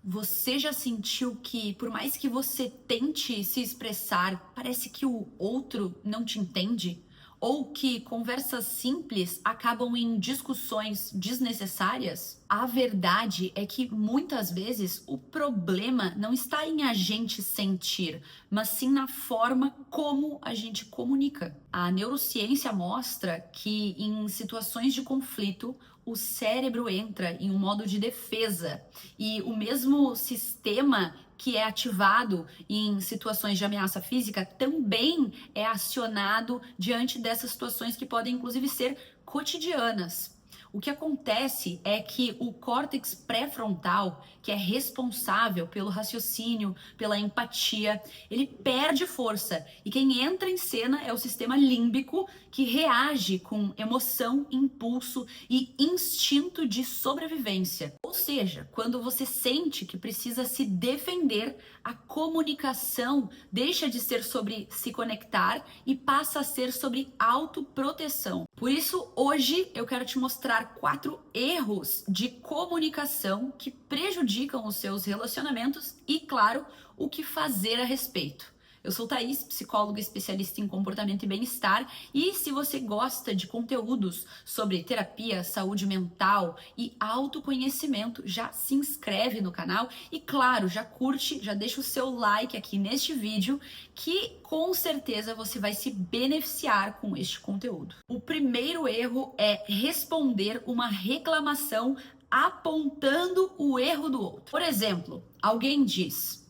Você já sentiu que, por mais que você tente se expressar, parece que o outro não te entende? Ou que conversas simples acabam em discussões desnecessárias? A verdade é que muitas vezes o problema não está em a gente sentir, mas sim na forma como a gente comunica. A neurociência mostra que em situações de conflito, o cérebro entra em um modo de defesa e o mesmo sistema que é ativado em situações de ameaça física também é acionado diante dessas situações que podem inclusive ser cotidianas. O que acontece é que o córtex pré-frontal, que é responsável pelo raciocínio, pela empatia, ele perde força. E quem entra em cena é o sistema límbico, que reage com emoção, impulso e instinto de sobrevivência. Ou seja, quando você sente que precisa se defender, a comunicação deixa de ser sobre se conectar e passa a ser sobre autoproteção. Por isso, hoje eu quero te mostrar 4 erros de comunicação que prejudicam os seus relacionamentos e, claro, o que fazer a respeito. Eu sou Thaís, psicóloga especialista em comportamento e bem-estar, e se você gosta de conteúdos sobre terapia, saúde mental e autoconhecimento, já se inscreve no canal e, claro, já curte, já deixa o seu like aqui neste vídeo, que com certeza você vai se beneficiar com este conteúdo. O primeiro erro é responder uma reclamação apontando o erro do outro. Por exemplo, alguém diz: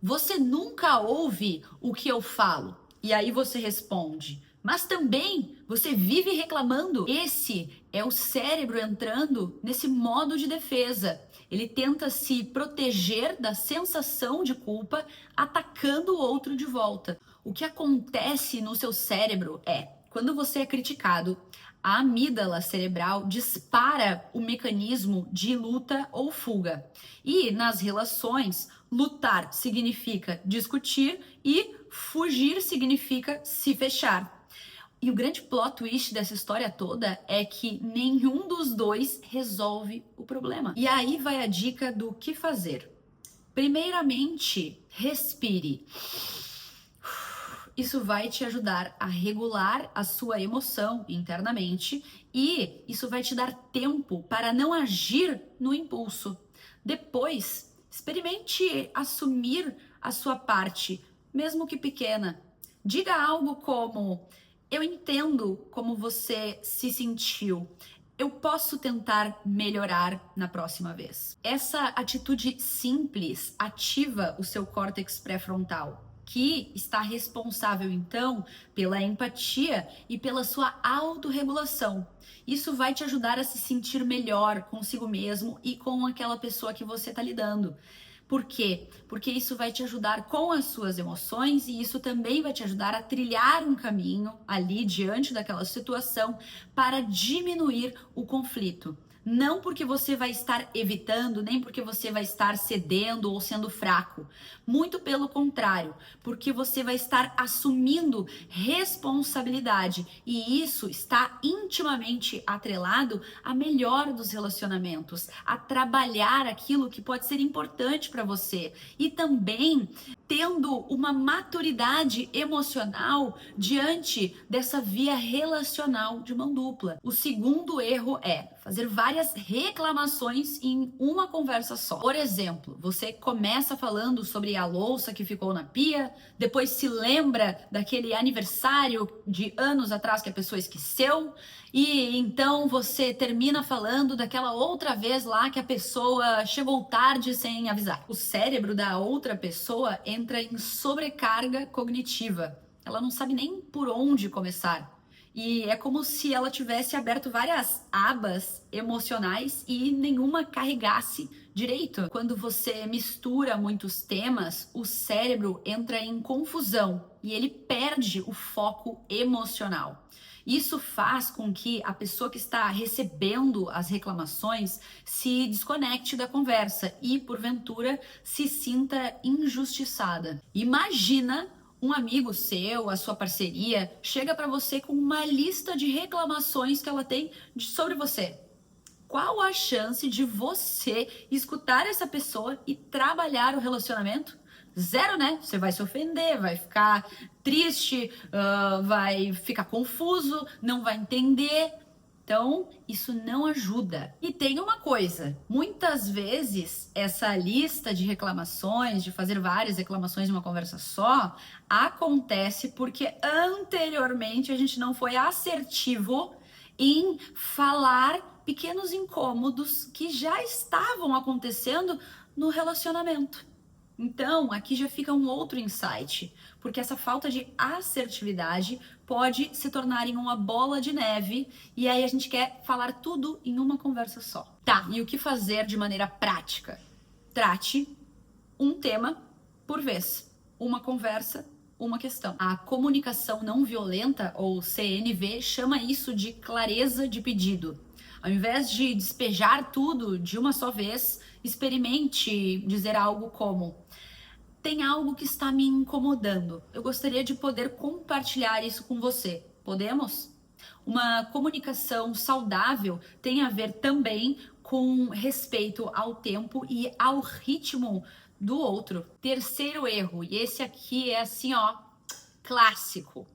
"Você nunca ouve o que eu falo?" E aí você responde: "Mas também você vive reclamando." Esse é o cérebro entrando nesse modo de defesa. Ele tenta se proteger da sensação de culpa, atacando o outro de volta. O que acontece no seu cérebro é, quando você é criticado, a amígdala cerebral dispara o mecanismo de luta ou fuga. E nas relações, lutar significa discutir e fugir significa se fechar. E o grande plot twist dessa história toda é que nenhum dos dois resolve o problema. E aí vai a dica do que fazer. Primeiramente, respire. Isso vai te ajudar a regular a sua emoção internamente e isso vai te dar tempo para não agir no impulso. Depois, experimente assumir a sua parte, mesmo que pequena. Diga algo como: "Eu entendo como você se sentiu. Eu posso tentar melhorar na próxima vez." Essa atitude simples ativa o seu córtex pré-frontal, que está responsável então pela empatia e pela sua autorregulação. Isso vai te ajudar a se sentir melhor consigo mesmo e com aquela pessoa que você está lidando. Por quê? Porque isso vai te ajudar com as suas emoções e isso também vai te ajudar a trilhar um caminho ali diante daquela situação para diminuir o conflito. Não porque você vai estar evitando, nem porque você vai estar cedendo ou sendo fraco. Muito pelo contrário, porque você vai estar assumindo responsabilidade. E isso está intimamente atrelado a melhor dos relacionamentos, a trabalhar aquilo que pode ser importante para você. E também tendo uma maturidade emocional diante dessa via relacional de mão dupla. O segundo erro é fazer várias reclamações em uma conversa só. Por exemplo, você começa falando sobre a louça que ficou na pia, depois se lembra daquele aniversário de anos atrás que a pessoa esqueceu, e então você termina falando daquela outra vez lá que a pessoa chegou tarde sem avisar. O cérebro da outra pessoa entra em sobrecarga cognitiva. Ela não sabe nem por onde começar. E é como se ela tivesse aberto várias abas emocionais e nenhuma carregasse direito. Quando você mistura muitos temas, o cérebro entra em confusão e ele perde o foco emocional. Isso faz com que a pessoa que está recebendo as reclamações se desconecte da conversa e, porventura, se sinta injustiçada. Imagina um amigo seu, a sua parceria, chega para você com uma lista de reclamações que ela tem sobre você. qual a chance de você escutar essa pessoa e trabalhar o relacionamento? Zero, né? Você vai se ofender, vai ficar triste, vai ficar confuso, não vai entender. Então, isso não ajuda. E tem uma coisa, muitas vezes essa lista de reclamações, de fazer várias reclamações em uma conversa só, acontece porque anteriormente a gente não foi assertivo em falar pequenos incômodos que já estavam acontecendo no relacionamento. Então, aqui já fica um outro insight, porque essa falta de assertividade pode se tornar em uma bola de neve e aí a gente quer falar tudo em uma conversa só. Tá, e o que fazer de maneira prática? Trate um tema por vez, uma conversa, uma questão. A comunicação não violenta, ou CNV, chama isso de clareza de pedido. Ao invés de despejar tudo de uma só vez, experimente dizer algo como: tem algo que está me incomodando. Eu gostaria de poder compartilhar isso com você. Podemos? Uma comunicação saudável tem a ver também com respeito ao tempo e ao ritmo do outro. Terceiro erro, e esse aqui é assim, ó, clássico.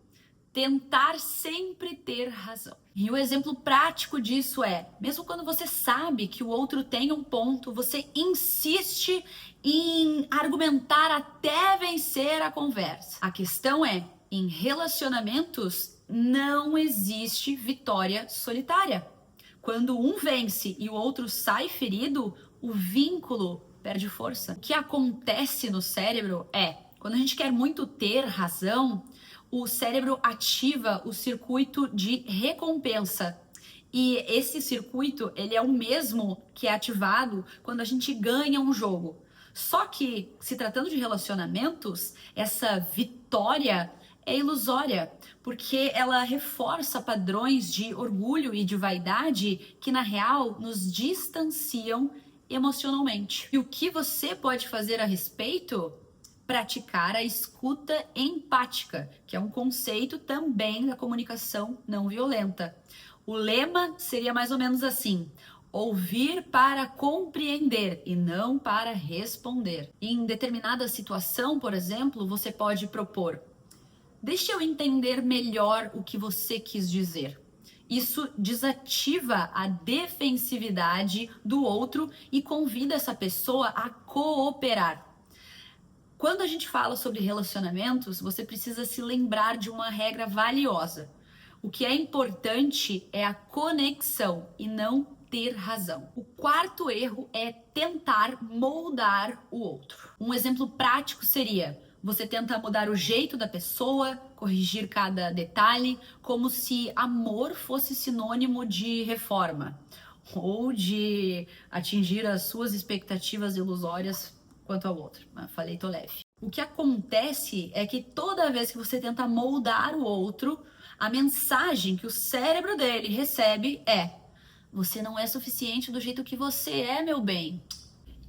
Tentar sempre ter razão. E o exemplo prático disso é, mesmo quando você sabe que o outro tem um ponto, você insiste em argumentar até vencer a conversa. A questão é, em relacionamentos não existe vitória solitária. Quando um vence e o outro sai ferido, o vínculo perde força. O que acontece no cérebro é, quando a gente quer muito ter razão, o cérebro ativa o circuito de recompensa. E esse circuito, ele é o mesmo que é ativado quando a gente ganha um jogo. Só que, se tratando de relacionamentos, essa vitória é ilusória, porque ela reforça padrões de orgulho e de vaidade que, na real, nos distanciam emocionalmente. E o que você pode fazer a respeito? Praticar a escuta empática, que é um conceito também da comunicação não violenta. O lema seria mais ou menos assim: ouvir para compreender e não para responder. Em determinada situação, por exemplo, você pode propor: deixa eu entender melhor o que você quis dizer. Isso desativa a defensividade do outro e convida essa pessoa a cooperar. Quando a gente fala sobre relacionamentos, você precisa se lembrar de uma regra valiosa. O que é importante é a conexão e não ter razão. O quarto erro é tentar moldar o outro. Um exemplo prático seria: você tenta mudar o jeito da pessoa, corrigir cada detalhe, como se amor fosse sinônimo de reforma ou de atingir as suas expectativas ilusórias quanto ao outro. Falei, tô leve. O que acontece é que toda vez que você tenta moldar o outro, a mensagem que o cérebro dele recebe é: você não é suficiente do jeito que você é, meu bem.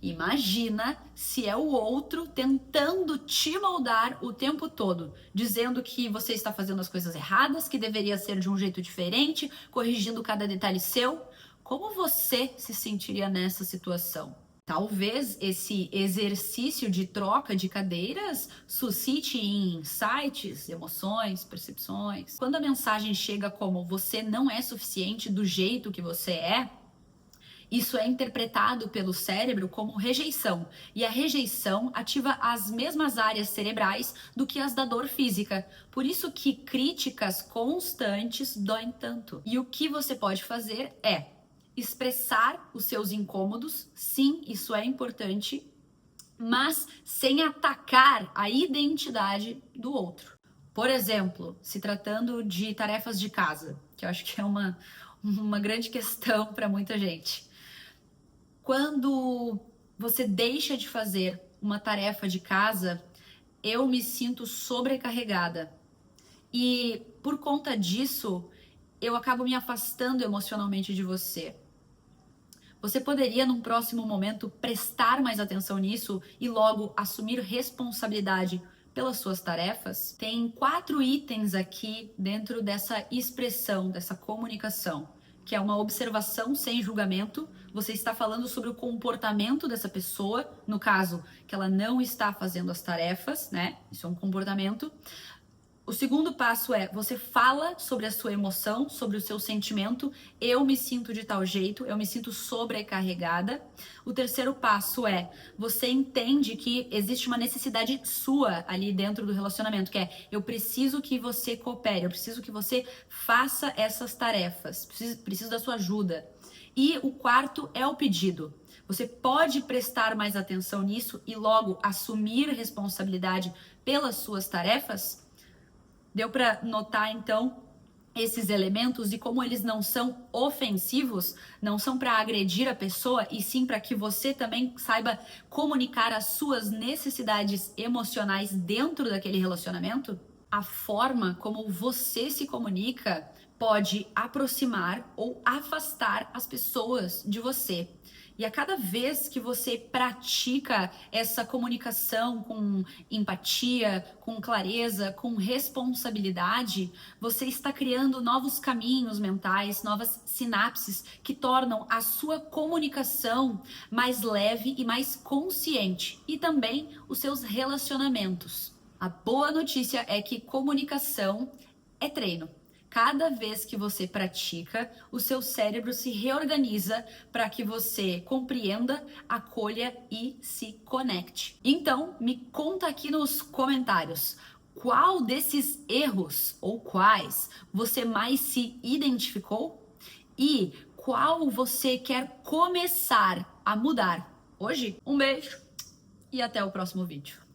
Imagina se é o outro tentando te moldar o tempo todo, dizendo que você está fazendo as coisas erradas, que deveria ser de um jeito diferente, corrigindo cada detalhe seu. Como você se sentiria nessa situação? Talvez esse exercício de troca de cadeiras suscite insights, emoções, percepções. Quando a mensagem chega como você não é suficiente do jeito que você é, isso é interpretado pelo cérebro como rejeição. E a rejeição ativa as mesmas áreas cerebrais do que as da dor física. Por isso que críticas constantes doem tanto. E o que você pode fazer é expressar os seus incômodos, sim, isso é importante, mas sem atacar a identidade do outro. Por exemplo, se tratando de tarefas de casa, que eu acho que é uma grande questão para muita gente. Quando você deixa de fazer uma tarefa de casa, eu me sinto sobrecarregada. E por conta disso, eu acabo me afastando emocionalmente de você. Você poderia, num próximo momento, prestar mais atenção nisso e logo assumir responsabilidade pelas suas tarefas? Tem 4 itens aqui dentro dessa expressão, dessa comunicação, que é uma observação sem julgamento. Você está falando sobre o comportamento dessa pessoa, no caso, que ela não está fazendo as tarefas, né? Isso é um comportamento. O segundo passo é, você fala sobre a sua emoção, sobre o seu sentimento. Eu me sinto de tal jeito, eu me sinto sobrecarregada. O terceiro passo é, você entende que existe uma necessidade sua ali dentro do relacionamento, que é, eu preciso que você coopere, eu preciso que você faça essas tarefas, preciso da sua ajuda. E o quarto é o pedido. Você pode prestar mais atenção nisso e logo assumir responsabilidade pelas suas tarefas? Deu para notar, então, esses elementos e como eles não são ofensivos, não são para agredir a pessoa, e sim para que você também saiba comunicar as suas necessidades emocionais dentro daquele relacionamento? A forma como você se comunica pode aproximar ou afastar as pessoas de você. E a cada vez que você pratica essa comunicação com empatia, com clareza, com responsabilidade, você está criando novos caminhos mentais, novas sinapses que tornam a sua comunicação mais leve e mais consciente, e também os seus relacionamentos. A boa notícia é que comunicação é treino. Cada vez que você pratica, o seu cérebro se reorganiza para que você compreenda, acolha e se conecte. Então, me conta aqui nos comentários qual desses erros ou quais você mais se identificou e qual você quer começar a mudar hoje. Um beijo e até o próximo vídeo.